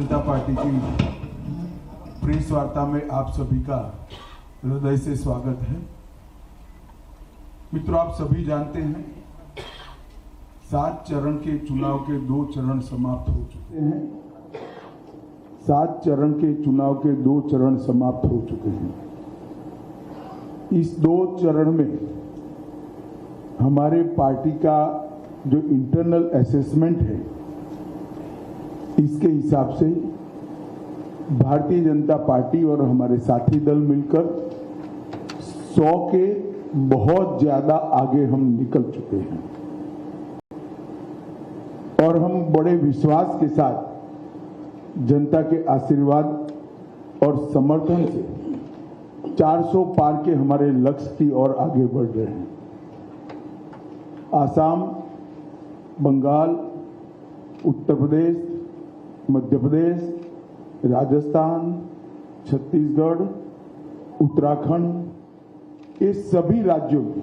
जनता party की press वार्ता में आप सभी का हृदय से स्वागत है। मित्रों, आप सभी जानते हैं 7 चरण के चुनाव के 2 चरण समाप्त हो चुके हैं। 7 चरण के चुनाव के 2 चरण समाप्त हो चुके हैं। इस 2 चरण में हमारे पार्टी का जो इंटरनल असेसमेंट है, इसके हिसाब से भारतीय जनता पार्टी और हमारे साथी दल मिलकर 100 के बहुत ज्यादा आगे हम निकल चुके हैं और हम बड़े विश्वास के साथ जनता के आशीर्वाद और समर्थन से 400 पार के हमारे लक्ष्य की ओर आगे बढ़ रहे हैं। आसाम, बंगाल, उत्तर प्रदेश, मध्य प्रदेश, राजस्थान, छत्तीसगढ़, उत्तराखंड, ये सभी राज्यों में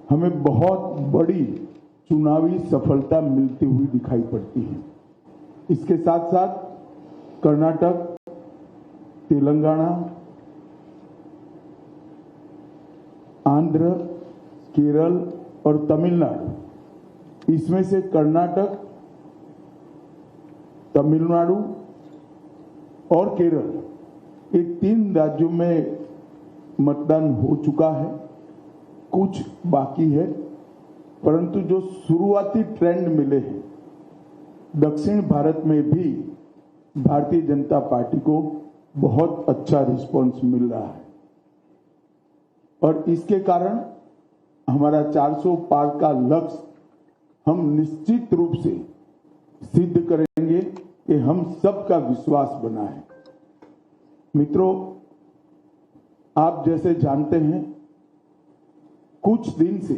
हमें बहुत बड़ी चुनावी सफलता मिलती हुई दिखाई पड़ती है। इसके साथ साथ कर्नाटक, तेलंगाना, आंध्र, केरल और तमिलनाडु, इसमें से कर्नाटक, तमिलनाडु और केरल, ये 3 राज्यों में मतदान हो चुका है। कुछ बाकी है, परंतु जो शुरुआती ट्रेंड मिले हैं, दक्षिण भारत में भी भारतीय जनता पार्टी को बहुत अच्छा रिस्पांस मिल रहा है और इसके कारण हमारा 400 पार का लक्ष्य हम निश्चित रूप से सिद्ध करेंगे कि हम सबका विश्वास बना है। मित्रों, आप जैसे जानते हैं, कुछ दिन से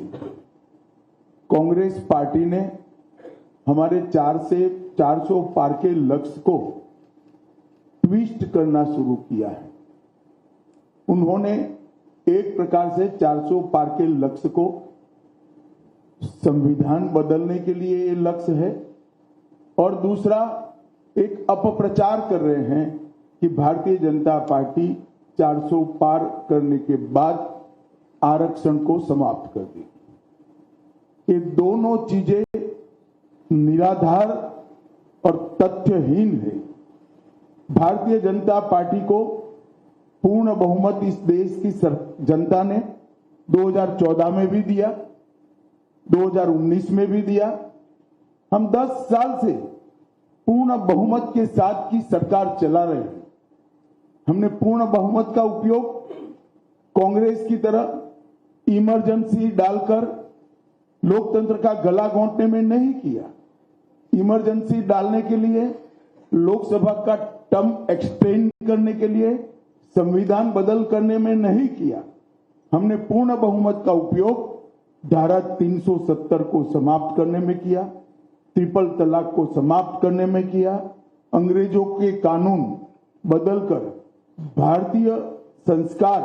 कांग्रेस पार्टी ने हमारे 400 पार के लक्ष्य को ट्विस्ट करना शुरू किया है। उन्होंने एक प्रकार से 400 पार के लक्ष्य को संविधान बदलने के लिए ये लक्ष्य है और दूसरा एक अपप्रचार कर रहे हैं कि भारतीय जनता पार्टी 400 पार करने के बाद आरक्षण को समाप्त कर देगी। ये दोनों चीजें निराधार और तथ्यहीन है। भारतीय जनता पार्टी को पूर्ण बहुमत इस देश की जनता ने 2014 में भी दिया, 2019 में भी दिया। हम 10 साल से पूर्ण बहुमत के साथ की सरकार चला रहे हैं। हमने पूर्ण बहुमत का उपयोग कांग्रेस की तरह इमरजेंसी डालकर लोकतंत्र का गला घोंटने में नहीं किया। इमरजेंसी डालने के लिए, लोकसभा का टर्म एक्सटेंड करने के लिए, संविधान बदल करने में नहीं किया। हमने पूर्ण बहुमत का उपयोग धारा 370 को समाप्त करने में किया, ट्रिपल तलाक को समाप्त करने में किया, अंग्रेजों के कानून बदलकर भारतीय संस्कार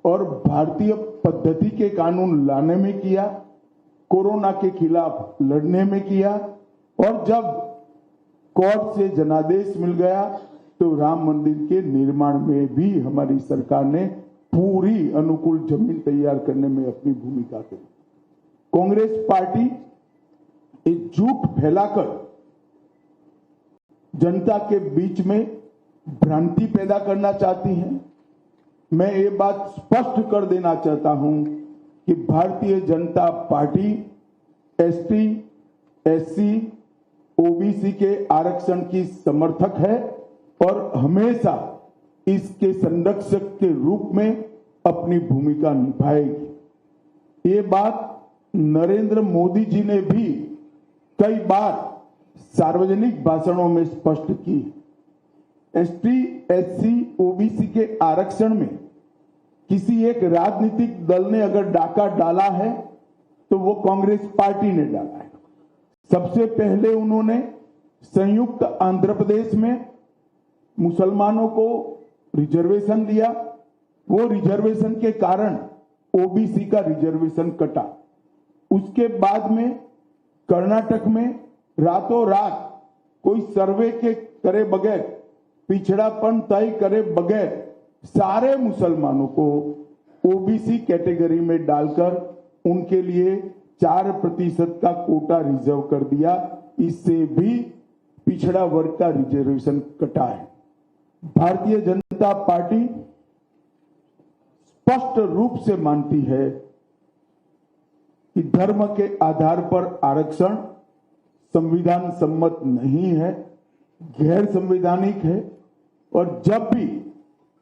और भारतीय पद्धति के कानून लाने में किया, कोरोना के खिलाफ लड़ने में किया और जब कोर्ट से जनादेश मिल गया तो राम मंदिर के निर्माण में भी हमारी सरकार ने पूरी अनुकूल जमीन तैयार करने में अपनी भूमिका की। कांग्रेस पार्टी एक झूठ फैलाकर जनता के बीच में भ्रांति पैदा करना चाहती है। मैं ये बात स्पष्ट कर देना चाहता हूं कि Bharatiya Janata party ST, SC, OBC के आरक्षण की समर्थक है और हमेशा इसके संरक्षक के रूप में अपनी भूमिका निभाएगी। ये बात नरेंद्र मोदी जी ने भी कई बार सार्वजनिक भाषणों में स्पष्ट की। एसटी, एससी, ओबीसी के आरक्षण में किसी एक राजनीतिक दल ने अगर डाका डाला है तो वो कांग्रेस पार्टी ने डाला है। सबसे पहले उन्होंने संयुक्त आंध्र प्रदेश में मुसलमानों को रिजर्वेशन दिया। वो रिजर्वेशन के कारण ओबीसी का रिजर्वेशन कटा। उसके बाद में कर्नाटक में रातों रात कोई सर्वे के करे बगैर, पिछड़ापन तय करे बगैर सारे मुसलमानों को ओबीसी कैटेगरी में डालकर उनके लिए 4% का कोटा रिजर्व कर दिया। इससे भी पिछड़ा वर्ग का रिजर्वेशन कटा है। भारतीय जनता पार्टी स्पष्ट रूप से मानती है कि धर्म के आधार पर आरक्षण संविधान सम्मत नहीं है, गैर संवैधानिक है, और जब भी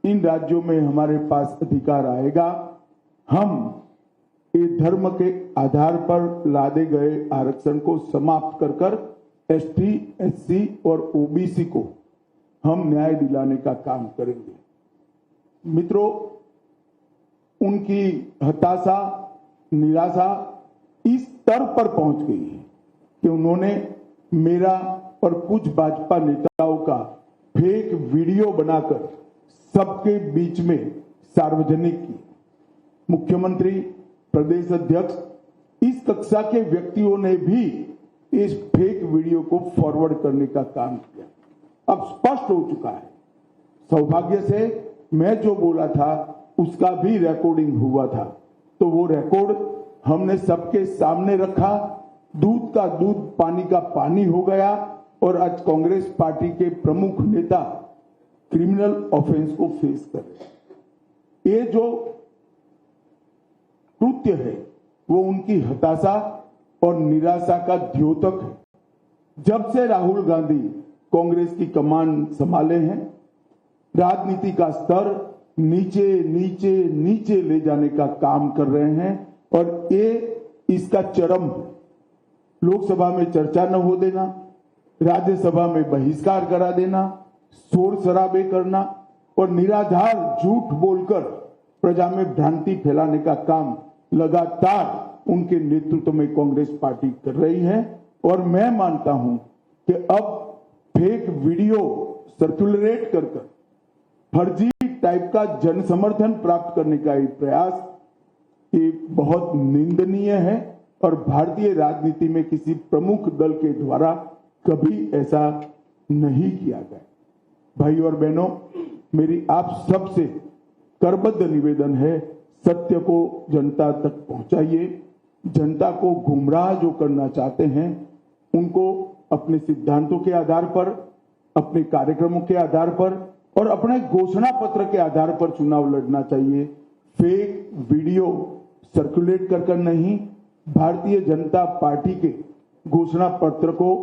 इन राज्यों में हमारे पास अधिकार आएगा, हम ये धर्म के आधार पर लादे गए आरक्षण को समाप्त कर कर एसटी, एससी और ओबीसी को हम न्याय दिलाने का काम करेंगे। मित्रों, उनकी हताशा, निराशा इस स्तर पर पहुंच गई है कि उन्होंने मेरा और कुछ भाजपा नेताओं का फेक वीडियो बनाकर सबके बीच में सार्वजनिक की। मुख्यमंत्री, प्रदेश अध्यक्ष, इस कक्षा के व्यक्तियों ने भी इस फेक वीडियो को फॉरवर्ड करने का काम किया। अब स्पष्ट हो चुका है। सौभाग्य से मैं जो बोला था उसका भी रिकॉर्डिंग हुआ था, तो वो रिकॉर्ड हमने सबके सामने रखा। दूध का दूध, पानी का पानी हो गया और आज कांग्रेस पार्टी के प्रमुख नेता क्रिमिनल ऑफेंस को फेस कर रहे हैं। ये जो कृत्य है वो उनकी हताशा और निराशा का द्योतक है। जब से राहुल गांधी कांग्रेस की कमान संभाले हैं, राजनीति का स्तर नीचे नीचे नीचे ले जाने का काम कर रहे हैं और ये इसका चरम है। लोकसभा में चर्चा न हो देना, राज्यसभा में बहिष्कार करा देना, शोर शराबे करना और निराधार झूठ बोलकर प्रजा में भ्रांति फैलाने का काम लगातार उनके नेतृत्व में कांग्रेस पार्टी कर रही है। और मैं मानता हूं कि अब फेक वीडियो सर्कुलेट कर फर्जी टाइप का जन समर्थन प्राप्त करने का ये प्रयास ये बहुत निंदनीय है और भारतीय राजनीति में किसी प्रमुख दल के द्वारा कभी ऐसा नहीं किया गया। भाई और बहनों, मेरी आप सबसे करबद्ध निवेदन है, सत्य को जनता तक पहुंचाइए। जनता को गुमराह जो करना चाहते हैं उनको अपने सिद्धांतों के आधार पर, अपने कार्यक्रमों के आधार पर और अपने घोषणा पत्र के आधार पर चुनाव लड़ना चाहिए। फेक वीडियो सर्कुलेट कर नहीं, भारतीय जनता पार्टी के घोषणा पत्र को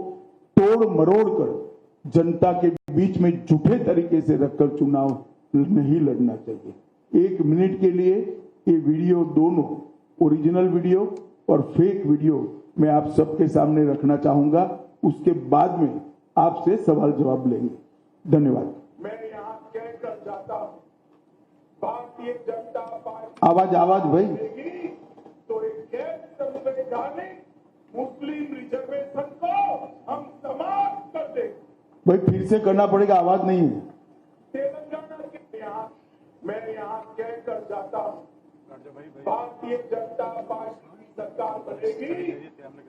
तोड़ मरोड़ कर जनता के बीच में झूठे तरीके से रखकर चुनाव नहीं लड़ना चाहिए। 1 मिनट के लिए ये वीडियो, दोनों ओरिजिनल वीडियो और फेक वीडियो मैं आप सबके सामने रखना चाहूंगा। उसके बाद में आपसे सवाल जवाब लेंगे। धन्यवाद। मैं यहाँ कहकर जाता हूँ, भारतीय जनता पार्टी आवाज भाई तो एक गैर संवैधानिक मुस्लिम रिजर्वेशन को हम समाप्त कर देंगे। भाई फिर से करना पड़ेगा, आवाज नहीं है। तेलंगाना के यहाँ मैं यहाँ कहकर जाता हूँ, भारतीय जनता पार्टी की सरकार बनेगी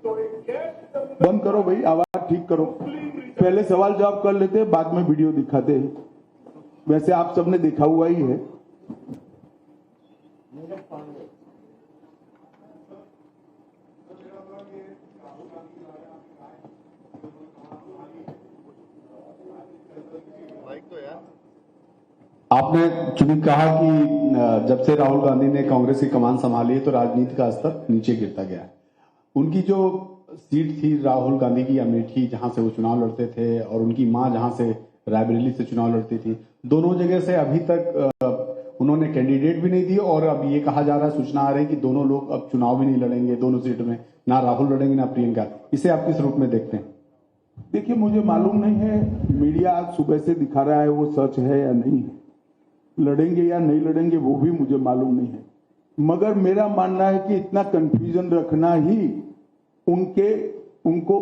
तो एक गैर बंद करो भाई, आवाज ठीक करो। पहले सवाल जवाब कर लेते हैं, बाद में वीडियो दिखाते हैं। वैसे आप सबने देखा हुआ ही है। आपने चूंकि कहा कि जब से राहुल गांधी ने कांग्रेस की कमान संभाली है तो राजनीति का स्तर नीचे गिरता गया है। उनकी जो सीट थी राहुल गांधी की अमेठी, जहां से वो चुनाव लड़ते थे, और उनकी मां जहां से रायबरेली से चुनाव लड़ती थी, दोनों जगह से अभी तक उन्होंने कैंडिडेट भी नहीं दिए। और अब ये कहा जा रहा है, सूचना आ रही है कि दोनों लोग अब चुनाव भी नहीं लड़ेंगे दोनों सीट में, ना राहुल लड़ेंगे ना प्रियंका। इसे आप किस रूप में देखते हैं? देखिए, मुझे मालूम नहीं है मीडिया आज सुबह से दिखा रहा है वो सच है या नहीं है, लड़ेंगे या नहीं लड़ेंगे वो भी मुझे मालूम नहीं है। मगर मेरा मानना है कि इतना कंफ्यूजन रखना ही उनको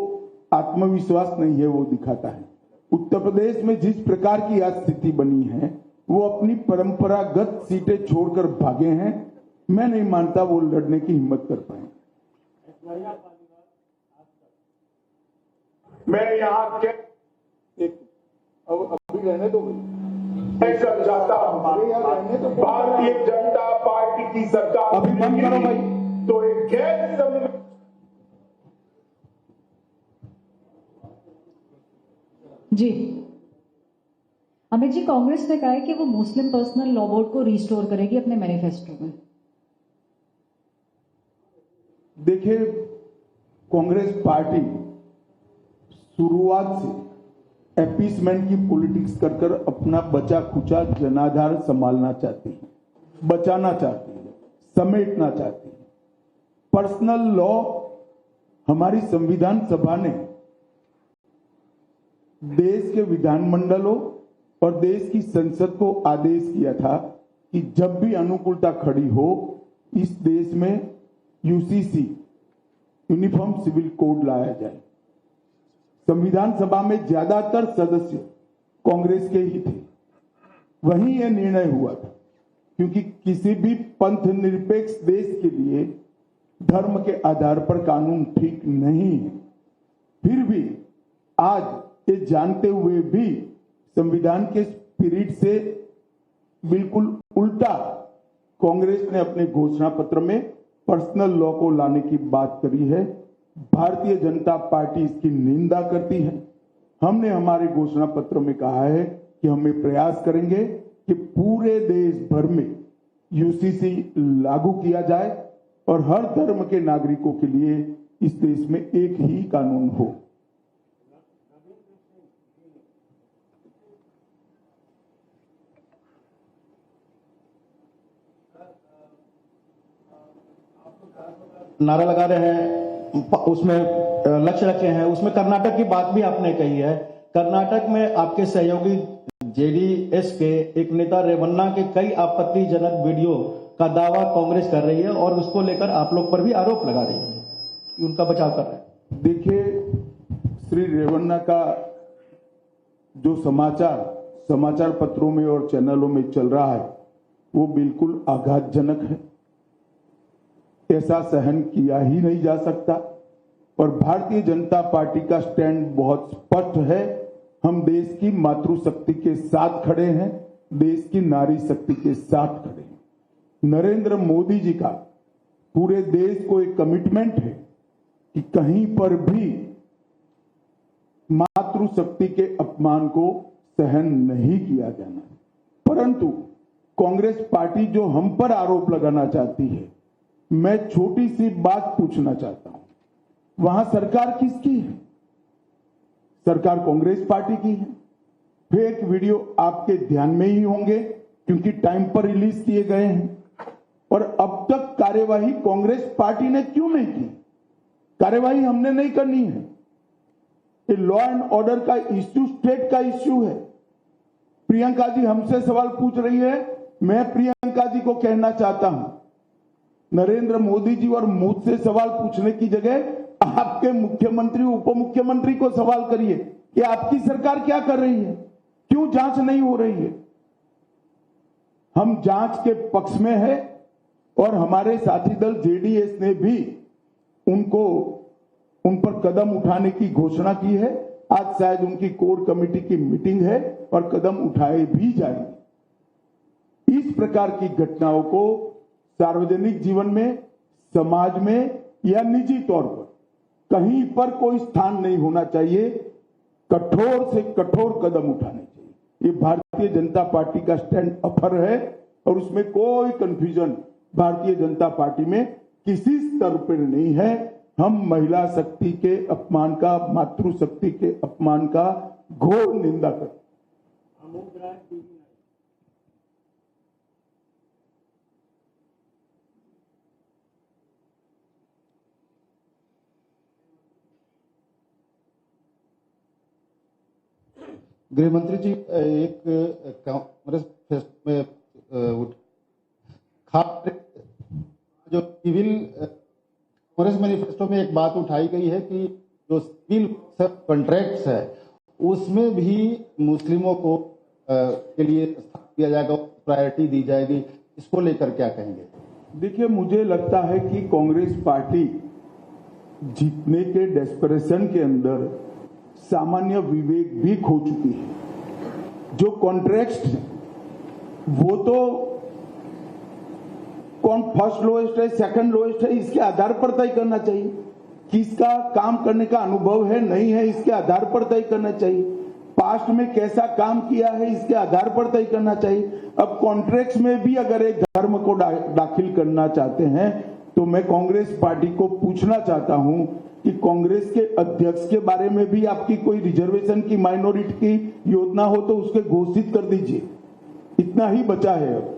आत्मविश्वास नहीं है वो दिखाता है। उत्तर प्रदेश में जिस प्रकार की आज स्थिति बनी है, वो अपनी परंपरागत सीटें छोड़कर भागे हैं। मैं नहीं मानता वो लड़ने की हिम्मत कर पाए। मैं यहाँ अभी रहने दो मैं कर जाता हूं अरे यार रहने तो भारतीय जनता पार्टी की सरकार अभी बंद करो भाई। तो एक गैर संविधान जी अमित जी, कांग्रेस ने कहा है कि वो मुस्लिम पर्सनल लॉ बोर्ड को रिस्टोर करेगी अपने मैनिफेस्टो में। देखिए, कांग्रेस पार्टी शुरुआत से अपीसमेंट की पॉलिटिक्स कर कर अपना बचा खुचा जनाधार संभालना चाहती है, बचाना चाहती है, समेटना चाहती है। पर्सनल लॉ हमारी संविधान सभा ने देश के विधानमंडलों और देश की संसद को आदेश किया था कि जब भी अनुकूलता खड़ी हो इस देश में यूसीसी यूनिफॉर्म सिविल कोड लाया जाए। संविधान सभा में ज्यादातर सदस्य कांग्रेस के ही थे, वहीं यह निर्णय हुआ था, क्योंकि किसी भी पंथ निरपेक्ष देश के लिए धर्म के आधार पर कानून ठीक नहीं है। फिर भी आज ये जानते हुए भी संविधान के स्पिरिट से बिल्कुल उल्टा कांग्रेस ने अपने घोषणा पत्र में पर्सनल लॉ को लाने की बात करी है। भारतीय जनता पार्टी इसकी निंदा करती है। हमने हमारे घोषणा पत्र में कहा है कि हम ये प्रयास करेंगे कि पूरे देश भर में यूसीसी लागू किया जाए और हर धर्म के नागरिकों के लिए इस देश में एक ही कानून हो। नारा लगा रहे हैं, उसमें लक्ष्य रखे हैं, उसमें कर्नाटक की बात भी आपने कही है। कर्नाटक में आपके सहयोगी जेडीएस के एक नेता रेवन्ना के कई आपत्तिजनक वीडियो का दावा कांग्रेस कर रही है और उसको लेकर आप लोग पर भी आरोप लगा रही है कि उनका बचाव कर रहे हैं। देखिए, श्री रेवन्ना का जो समाचार पत्रों में और चैनलों में चल रहा है वो बिल्कुल आघातजनक है। ऐसा सहन किया ही नहीं जा सकता और भारतीय जनता पार्टी का स्टैंड बहुत स्पष्ट है। हम देश की मातृशक्ति के साथ खड़े हैं, देश की नारी शक्ति के साथ खड़े हैं। नरेंद्र मोदी जी का पूरे देश को एक कमिटमेंट है कि कहीं पर भी मातृशक्ति के अपमान को सहन नहीं किया जाना। परंतु कांग्रेस पार्टी जो हम पर आरोप लगाना चाहती है, मैं छोटी सी बात पूछना चाहता हूं, वहां सरकार किसकी है? सरकार कांग्रेस पार्टी की है। फेक वीडियो आपके ध्यान में ही होंगे क्योंकि टाइम पर रिलीज किए गए हैं और अब तक कार्यवाही कांग्रेस पार्टी ने क्यों नहीं की? कार्यवाही हमने नहीं करनी है। ये लॉ एंड ऑर्डर का इश्यू स्टेट का इश्यू है। प्रियंका जी हमसे सवाल पूछ रही है, मैं प्रियंका जी को कहना चाहता हूं, नरेंद्र मोदी जी और मुझसे सवाल पूछने की जगह आपके मुख्यमंत्री उप मुख्यमंत्री को सवाल करिए कि आपकी सरकार क्या कर रही है, क्यों जांच नहीं हो रही है। हम जांच के पक्ष में है और हमारे साथी दल जेडीएस ने भी उन पर कदम उठाने की घोषणा की है। आज शायद उनकी कोर कमेटी की मीटिंग है और कदम उठाए भी जाएंगे। इस प्रकार की घटनाओं को सार्वजनिक जीवन में, समाज में या निजी तौर पर कहीं पर कोई स्थान नहीं होना चाहिए। कठोर से कठोर कदम उठाने चाहिए। ये भारतीय जनता पार्टी का स्टैंड अपर है और उसमें कोई कंफ्यूजन भारतीय जनता पार्टी में किसी स्तर पर नहीं है। हम महिला शक्ति के अपमान का, मातृशक्ति के अपमान का घोर निंदा करते हैं। गृह मंत्री जी, एक कांग्रेस में जो सिविल कांग्रेस मैनिफेस्टो में एक बात उठाई गई है कि जो सिविल कॉन्ट्रैक्ट्स है उसमें भी मुस्लिमों को के लिए दिया जाएगा, प्रायोरिटी दी जाएगी। इसको लेकर क्या कहेंगे? देखिए, मुझे लगता है कि कांग्रेस पार्टी जीतने के डेस्परेशन के अंदर सामान्य विवेक भी खो चुकी है। जो कॉन्ट्रैक्ट वो तो कौन फर्स्ट लोएस्ट है, सेकंड लोएस्ट है, इसके आधार पर तय करना चाहिए। किसका काम करने का अनुभव है नहीं है, इसके आधार पर तय करना चाहिए। पास्ट में कैसा काम किया है, इसके आधार पर तय करना चाहिए। अब कॉन्ट्रैक्ट में भी अगर एक धर्म को दाखिल करना चाहते हैं तो मैं कांग्रेस पार्टी को पूछना चाहता हूं कि कांग्रेस के अध्यक्ष के बारे में भी आपकी कोई रिजर्वेशन की माइनॉरिटी की योजना हो तो उसके घोषित कर दीजिए। इतना ही बचा है अब।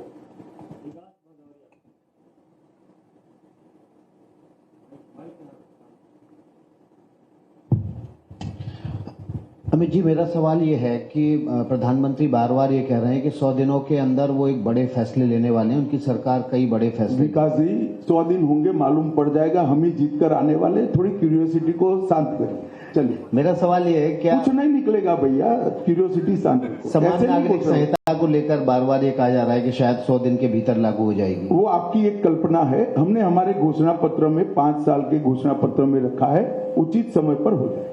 अमित जी, मेरा सवाल ये है कि प्रधानमंत्री बार बार ये कह रहे हैं कि 100 दिनों के अंदर वो एक बड़े फैसले लेने वाले हैं। उनकी सरकार कई बड़े फैसले। विकास जी, 100 दिन होंगे, मालूम पड़ जाएगा। हम ही जीत कर आने वाले। थोड़ी क्यूरियोसिटी को शांत करें। चलिए, मेरा सवाल ये है, क्या कुछ नहीं निकलेगा भैया, क्यूरियोसिटी शांत करें। समान नागरिक संहिता को लेकर बार बार ये कहा जा रहा है कि शायद 100 दिन के भीतर लागू हो जाएगी? वो आपकी एक कल्पना है। हमने हमारे घोषणा पत्र में 5 साल के घोषणा पत्र में रखा है, उचित समय पर हो जाए।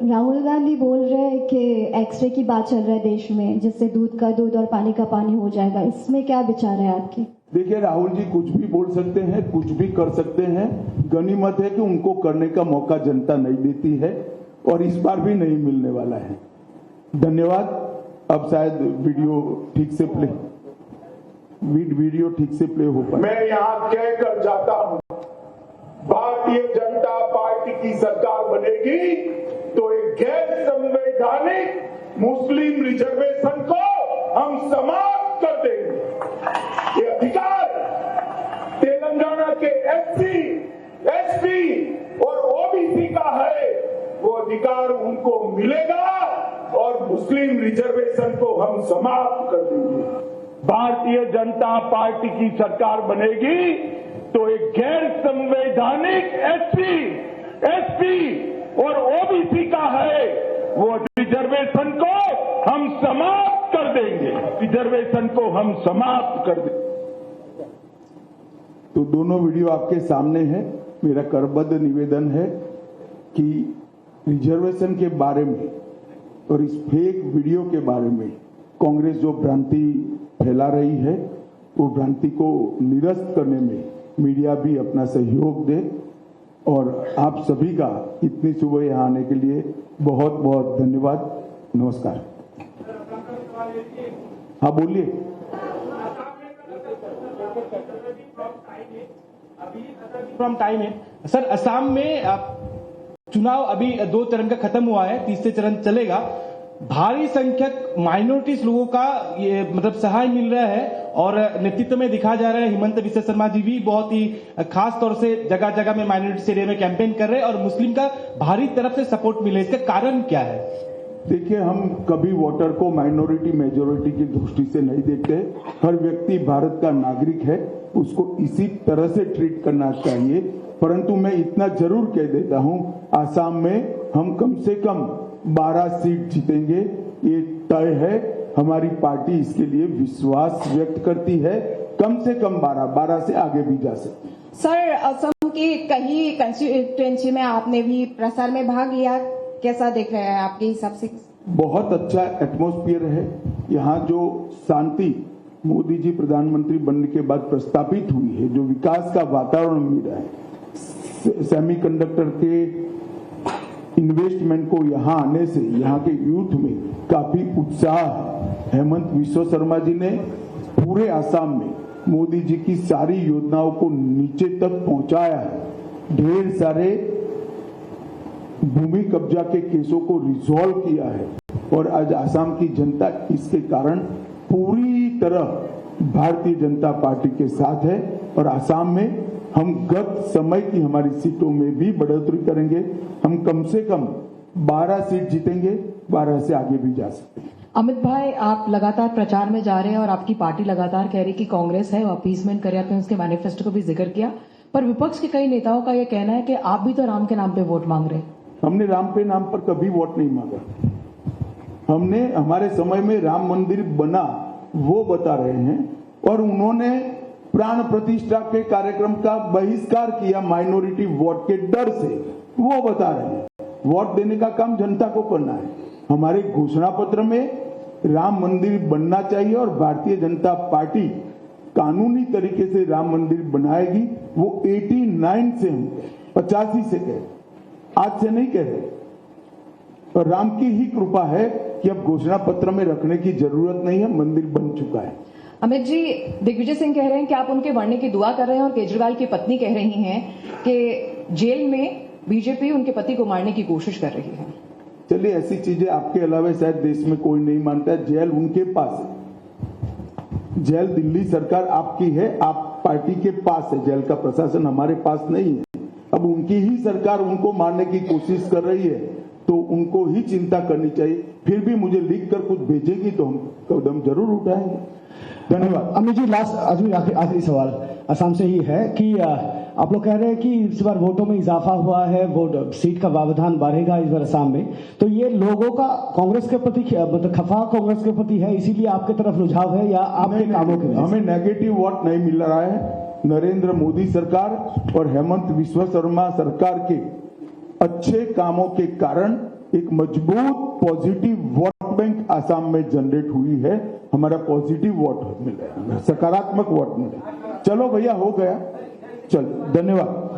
राहुल गांधी बोल रहे हैं कि एक्सरे की बात चल रहा है देश में, जिससे दूध का दूध और पानी का पानी हो जाएगा। इसमें क्या विचार है आपके? देखिए राहुल जी, कुछ भी बोल सकते हैं, कुछ भी कर सकते हैं। गनीमत है कि उनको करने का मौका जनता नहीं देती है और इस बार भी नहीं मिलने वाला है। धन्यवाद। अब शायद वीडियो ठीक से प्ले हो पाए। मैं यहाँ कहकर जाता हूँ, भारतीय जनता पार्टी की सरकार बनेगी तो एक गैर संवैधानिक मुस्लिम रिजर्वेशन को हम समाप्त कर देंगे। ये अधिकार तेलंगाना के एससी, एसटी और ओबीसी का है, वो अधिकार उनको मिलेगा और मुस्लिम रिजर्वेशन को हम समाप्त कर देंगे। भारतीय जनता पार्टी की सरकार बनेगी तो एक गैर संवैधानिक एससी, एसटी और ओबीसी का है, वो रिजर्वेशन को हम समाप्त कर देंगे। रिजर्वेशन को हम समाप्त कर देंगे। तो दोनों वीडियो आपके सामने है। मेरा करबद्ध निवेदन है कि रिजर्वेशन के बारे में और इस फेक वीडियो के बारे में कांग्रेस जो भ्रांति फैला रही है, वो भ्रांति को निरस्त करने में मीडिया भी अपना सहयोग दे। और आप सभी का इतनी सुबह यहाँ आने के लिए बहुत बहुत धन्यवाद। नमस्कार। हाँ बोलिए। फ्रॉम टाइम है सर, असम में चुनाव अभी 2 चरण का खत्म हुआ है, तीसरे चरण चलेगा। भारी संख्यक माइनॉरिटीज लोगों का ये मतलब सहाय मिल रहा है और नेतृत्व में दिखा जा रहा है। हिमंत विश्व शर्मा जी भी बहुत ही खास तौर से जगह जगह में माइनॉरिटी एरिया में कैंपेन कर रहे हैं और मुस्लिम का भारी तरफ से सपोर्ट मिले। इसका कारण क्या है? देखिए, हम कभी वोटर को माइनॉरिटी मेजोरिटी की दृष्टि से नहीं देखते। हर व्यक्ति भारत का नागरिक है, उसको इसी तरह से ट्रीट करना चाहिए। परंतु मैं इतना जरूर कह देता हूं, आसाम में हम कम से कम 12 सीट जीतेंगे, ये तय है। हमारी पार्टी इसके लिए विश्वास व्यक्त करती है। कम से कम 12 से आगे भी जा सकते हैं। सर, असम की कई कंस्टिट्यूएंसी में आपने भी प्रसार में भाग लिया, कैसा देख रहे हैं आपके हिसाब से? बहुत अच्छा एटमॉस्फेयर है यहाँ। जो शांति मोदी जी प्रधानमंत्री बनने के बाद प्रस्तापित हुई है, जो विकास का वातावरण मिल रहा है, सेमीकंडक्टर के इन्वेस्टमेंट को यहाँ आने से यहाँ के यूथ में काफी उत्साह है। हेमंत विश्व शर्मा जी ने पूरे आसाम में मोदी जी की सारी योजनाओं को नीचे तक पहुंचाया है। ढेर सारे भूमि कब्जा के केसों को रिजॉल्व किया है और आज आसाम की जनता इसके कारण पूरी तरह भारतीय जनता पार्टी के साथ है। और आसाम में हम गत समय की हमारी सीटों में भी बढ़ोतरी करेंगे। हम कम से कम 12 सीट जीतेंगे, 12 से आगे भी जा सकते हैं। अमित भाई, आप लगातार प्रचार में जा रहे हैं और आपकी पार्टी लगातार कह रही कि कांग्रेस है, अपीसमेंट करे। आपने उसके मैनिफेस्टो को भी जिक्र किया, पर विपक्ष के कई नेताओं का यह कहना है कि आप भी तो राम के नाम पे वोट मांग रहे हैं। हमने राम पे नाम पर कभी वोट नहीं मांगा। हमने हमारे समय में राम मंदिर बना वो बता रहे हैं और उन्होंने प्राण प्रतिष्ठा के कार्यक्रम का बहिष्कार किया माइनॉरिटी वोट के डर से, वो बता रहे हैं। वोट देने का काम जनता को करना है। हमारे घोषणा पत्र में राम मंदिर बनना चाहिए और भारतीय जनता पार्टी कानूनी तरीके से राम मंदिर बनाएगी। वो 89 से हम 85 से कह, आज से नहीं कह रहे। और राम की ही कृपा है कि अब घोषणा पत्र में रखने की जरूरत नहीं है, मंदिर बन चुका है। अमित जी, दिग्विजय सिंह कह रहे हैं कि आप उनके बढ़ने की दुआ कर रहे हैं और केजरीवाल की पत्नी कह रही हैं कि जेल में बीजेपी उनके पति को मारने की कोशिश कर रही है। चलिए, ऐसी चीजें आपके अलावा शायद देश में कोई नहीं मानता है। जेल उनके पास है, जेल दिल्ली सरकार आपकी है, आप पार्टी के पास है, जेल का प्रशासन हमारे पास नहीं है। अब उनकी ही सरकार उनको मारने की कोशिश कर रही है तो उनको ही चिंता करनी चाहिए। फिर भी मुझे लिख कर कुछ भेजेगी तो हम कदम जरूर उठाएंगे। धन्यवाद। अमित जी, आखिरी सवाल असम से ही है कि आप लोग कह रहे हैं कि इस बार वोटों में इजाफा हुआ है, वोट सीट का व्यवधान बढ़ेगा इस बार असम में, तो ये लोगों का कांग्रेस के प्रति मतलब खफा कांग्रेस के प्रति है, इसीलिए आपके तरफ रुझाव है या आपके कामों के वजह से? हमें नेगेटिव वोट नहीं मिल रहा है। नरेंद्र मोदी सरकार और हेमंत विश्व शर्मा सरकार के अच्छे कामों के कारण एक मजबूत पॉजिटिव वोट बैंक आसाम में जनरेट हुई है। हमारा पॉजिटिव वोट मिला है, सकारात्मक वोट मिला। चलो भैया, हो गया। चलो, धन्यवाद।